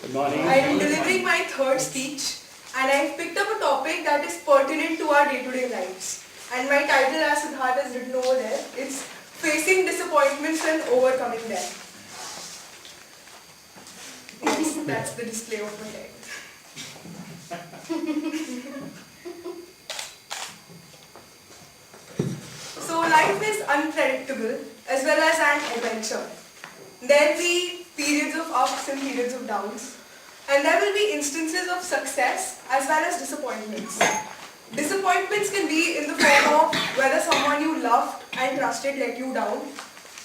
Good morning. I am delivering my third speech and I have picked up a topic that is pertinent to our day-to-day lives. And my title, as Siddharth has written over there, is Facing Disappointments and Overcoming Them. Yes, that's the display of my title. So life is unpredictable as well as an adventure. There will be periods of ups and periods of downs. And there will be instances of success as well as disappointments. Disappointments can be in the form of whether someone you loved and trusted let you down,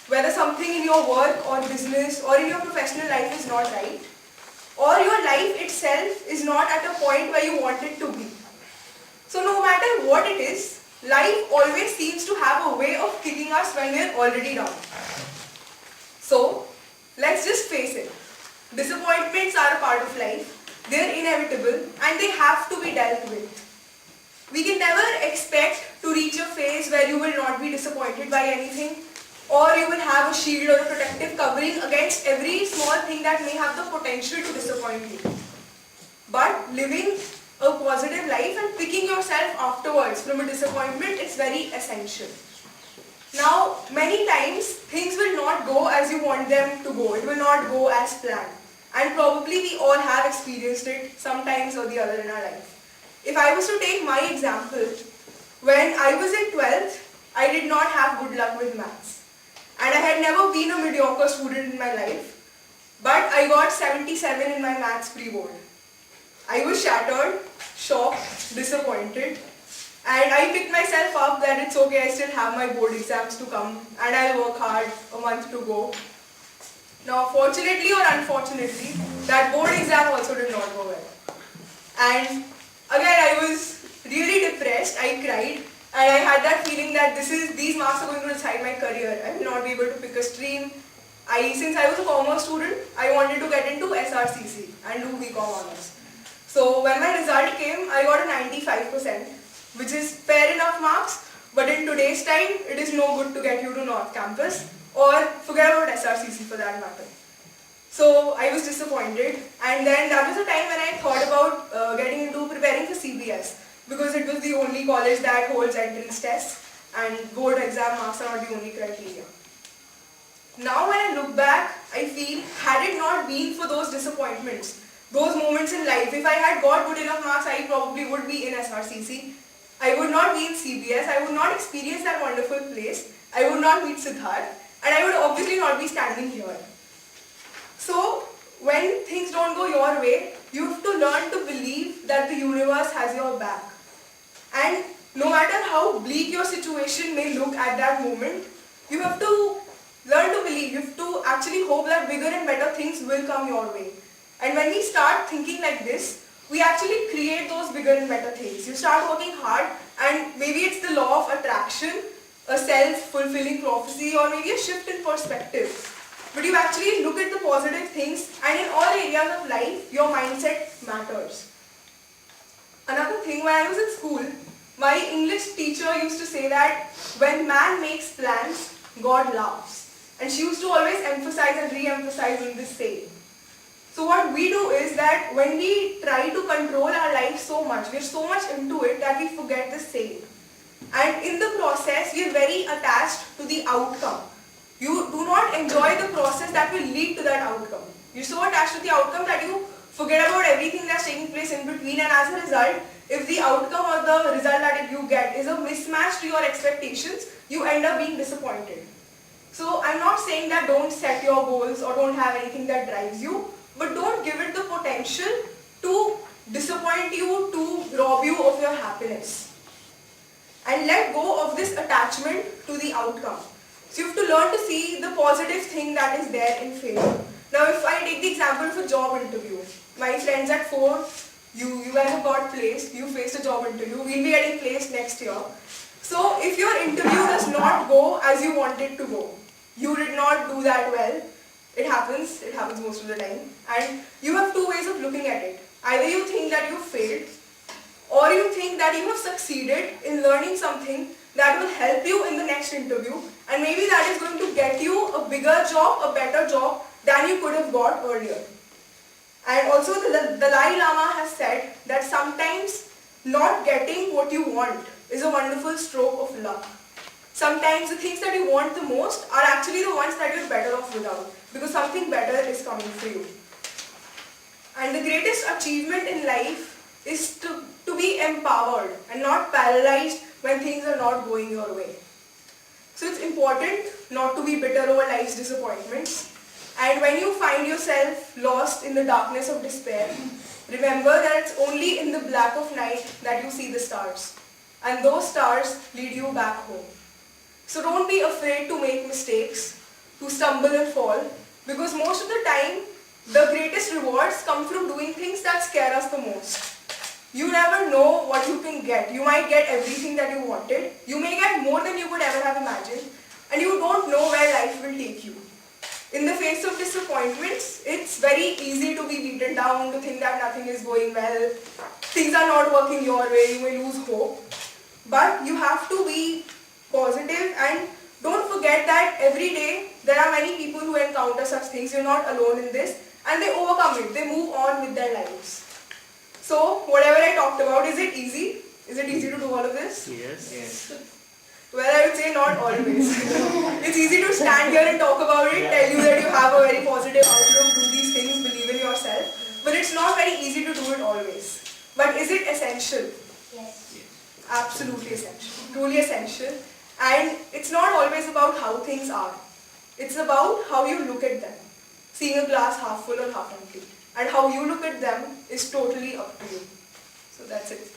whether something in your work or business or in your professional life is not right, or your life itself is not at a point where you want it to be. So no matter what it is, life always seems to have a way of kicking us when we are already down. So, let's just face it. Disappointments are a part of life. They are inevitable and they have to be dealt with. We can never expect to reach a phase where you will not be disappointed by anything, or you will have a shield or a protective covering against every small thing that may have the potential to disappoint you. But living a positive life and picking yourself afterwards from a disappointment is very essential. Now, many times things will not go as you want them to go. It will not go as planned. And probably we all have experienced it sometimes or the other in our life. If I was to take my example, when I was in 12th, I did not have good luck with maths. And I had never been a mediocre student in my life. But I got 77 in my maths pre-board. I was shattered, shocked, disappointed. And I picked myself up that it's okay, I still have my board exams to come and I'll work hard, a month to go. Now, fortunately or unfortunately, that board exam also did not go well. And again, I was really depressed, I cried, and I had that feeling that these marks are going to decide my career. I will not be able to pick a stream. Since I was a commerce student, I wanted to get into SRCC and do BCom honors. So when my result came, I got a 95%. Which is fair enough marks, but in today's time, it is no good to get you to North Campus, or forget about SRCC for that matter. So I was disappointed, and then that was a time when I thought about getting into preparing for CBS, because it was the only college that holds entrance tests, and board exam marks are not the only criteria. Now when I look back, I feel, had it not been for those disappointments, those moments in life, if I had got good enough marks, I probably would be in SRCC. I would not be in CBS, I would not experience that wonderful place, I would not meet Siddharth, and I would obviously not be standing here. So, when things don't go your way, you have to learn to believe that the universe has your back. And no matter how bleak your situation may look at that moment, you have to learn to believe, you have to actually hope that bigger and better things will come your way. And when we start thinking like this, we actually create those bigger and better things. You start working hard, and maybe it's the law of attraction, a self-fulfilling prophecy, or maybe a shift in perspective. But you actually look at the positive things, and in all areas of life, your mindset matters. Another thing, when I was in school, my English teacher used to say that when man makes plans, God laughs. And she used to always emphasize and re-emphasize on this saying. So what we do is that when we try to control our life so much, we're so much into it that we forget the saying. And in the process, we're very attached to the outcome. You do not enjoy the process that will lead to that outcome. You're so attached to the outcome that you forget about everything that's taking place in between, and as a result, if the outcome or the result that you get is a mismatch to your expectations, you end up being disappointed. So I'm not saying that don't set your goals or don't have anything that drives you, but don't give it the potential to disappoint you, to rob you of your happiness. And let go of this attachment to the outcome. So you have to learn to see the positive thing that is there in failure. Now if I take the example of a job interview, my friends at 4, you guys have got placed, you faced a job interview, we'll be getting placed next year. So if your interview does not go as you want it to go, you did not do that well, it happens most of the time, and you have two ways of looking at it. Either you think that you failed, or you think that you have succeeded in learning something that will help you in the next interview, and maybe that is going to get you a bigger job, a better job than you could have got earlier. And also the Dalai Lama has said that sometimes not getting what you want is a wonderful stroke of luck. Sometimes the things that you want the most are actually the ones that you're better off without, because something better is coming for you. And the greatest achievement in life is to be empowered and not paralyzed when things are not going your way. So it's important not to be bitter over life's disappointments. And when you find yourself lost in the darkness of despair, remember that it's only in the black of night that you see the stars. And those stars lead you back home. So don't be afraid to make mistakes, to stumble and fall, because most of the time, the greatest rewards come from doing things that scare us the most. You never know what you can get. You might get everything that you wanted. You may get more than you could ever have imagined. And you don't know where life will take you. In the face of disappointments, it's very easy to be beaten down, to think that nothing is going well, things are not working your way, you may lose hope. But you have to be positive, and don't forget that every day there are many people who encounter such things. You're not alone in this, and they overcome it. They move on with their lives. So whatever I talked about, is it easy? Is it easy to do all of this? Yes. Well, I would say not always. It's easy to stand here and talk about it, tell you that you have a very positive outlook, do these things, believe in yourself. But it's not very easy to do it always. But is it essential? Yes. Absolutely essential. Truly essential. And it's not always about how things are. It's about how you look at them. Seeing a glass half full or half empty. And how you look at them is totally up to you. So that's it.